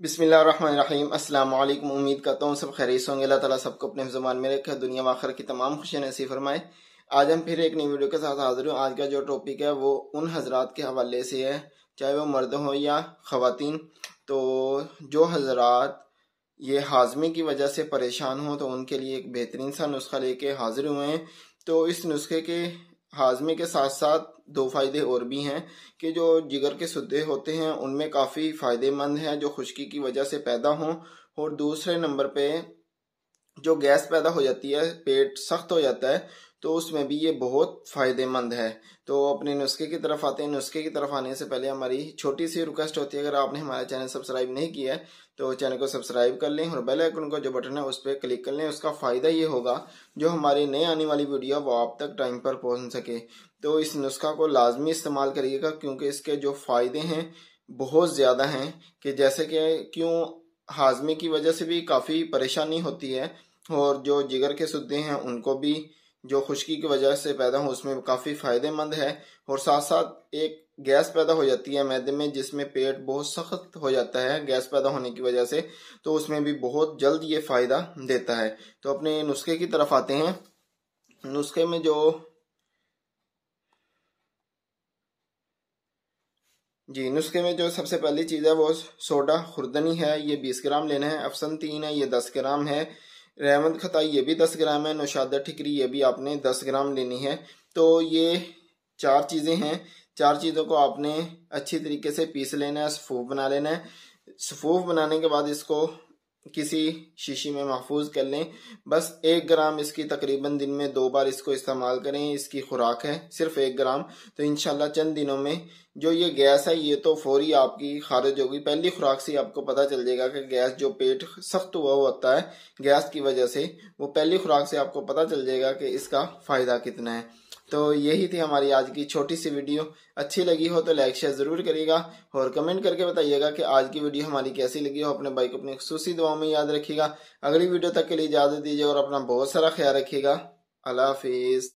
बिस्मिल्लाहिर्रहमानिर्रहीम। अस्सलाम वालेकुम। उम्मीद करता हूँ सब खैरियत होंगे। अल्लाह ताला सबको अपने ज़बान में रखे, दुनिया व आखिरत की तमाम खुशियाँ नसीब फरमाए। आज हम फिर एक नई वीडियो के साथ हाजिर हूँ। आज का जो टॉपिक है वो उन हजरात के हवाले से है, चाहे वो मर्द हो या ख़वातीन। तो जो हजरात ये हाजमे की वजह से परेशान हो तो उनके लिए एक बेहतरीन सा नुस्खा लेके हाजिर हुए हैं। तो इस नुस्खे के हाजमे के साथ साथ दो फायदे और भी हैं कि जो जिगर के सुद्दे होते हैं उनमें काफ़ी फ़ायदेमंद है जो खुश्की की वजह से पैदा हों। और दूसरे नंबर पे जो गैस पैदा हो जाती है, पेट सख्त हो जाता है, तो उसमें भी ये बहुत फ़ायदेमंद है। तो अपने नुस्खे की तरफ आते हैं। नुस्खे की तरफ आने से पहले हमारी छोटी सी रिक्वेस्ट होती है, अगर आपने हमारा चैनल सब्सक्राइब नहीं किया है तो चैनल को सब्सक्राइब कर लें और बेल आइकन का जो बटन है उस पर क्लिक कर लें। उसका फ़ायदा ये होगा जो हमारी नई आने वाली वीडियो वो आप तक टाइम पर पहुंच सके। तो इस नुस्खा को लाजमी इस्तेमाल करिएगा क्योंकि इसके जो फ़ायदे हैं बहुत ज़्यादा हैं। कि जैसे कि क्यों हाजमे की वजह से भी काफ़ी परेशानी होती है और जो जिगर के सुद्दे हैं उनको भी जो खुश्की की वजह से पैदा हो उसमें काफ़ी फ़ायदेमंद है। और साथ साथ एक गैस पैदा हो जाती है मैदे में जिसमें पेट बहुत सख्त हो जाता है गैस पैदा होने की वजह से, तो उसमें भी बहुत जल्द ये फ़ायदा देता है। तो अपने नुस्खे की तरफ आते हैं। नुस्खे में नुस्खे में जो सबसे पहली चीज़ है वो सोडा खुर्दनी है, ये 20 ग्राम लेना है। अफसन तीन है, ये 10 ग्राम है। रहमत खताई ये भी 10 ग्राम है। नौशादा ठिकरी ये भी आपने 10 ग्राम लेनी है। तो ये चार चीज़ें हैं। चार चीज़ों को आपने अच्छी तरीके से पीस लेना है, सफ़ूफ बना लेना है। सफ़ूफ बनाने के बाद इसको किसी शीशी में महफूज कर लें। बस 1 ग्राम इसकी तकरीबन दिन में 2 बार इसको इस्तेमाल करें। इसकी खुराक है सिर्फ 1 ग्राम। तो इंशाल्लाह चंद दिनों में जो ये गैस है ये तो फौरी आपकी खारिज होगी। पहली खुराक से आपको पता चल जाएगा कि गैस जो पेट सख्त हुआ होता है गैस की वजह से, वो पहली खुराक से आपको पता चल जाएगा कि इसका फ़ायदा कितना है। तो यही थी हमारी आज की छोटी सी वीडियो। अच्छी लगी हो तो लाइक शेयर ज़रूर करिएगा और कमेंट करके बताइएगा कि आज की वीडियो हमारी कैसी लगी हो। अपने भाई को अपनी खुसूसी दुआओं में याद रखिएगा। अगली वीडियो तक के लिए इजाज़त दीजिए और अपना बहुत सारा ख्याल रखिएगा। अल्लाह हाफिज़।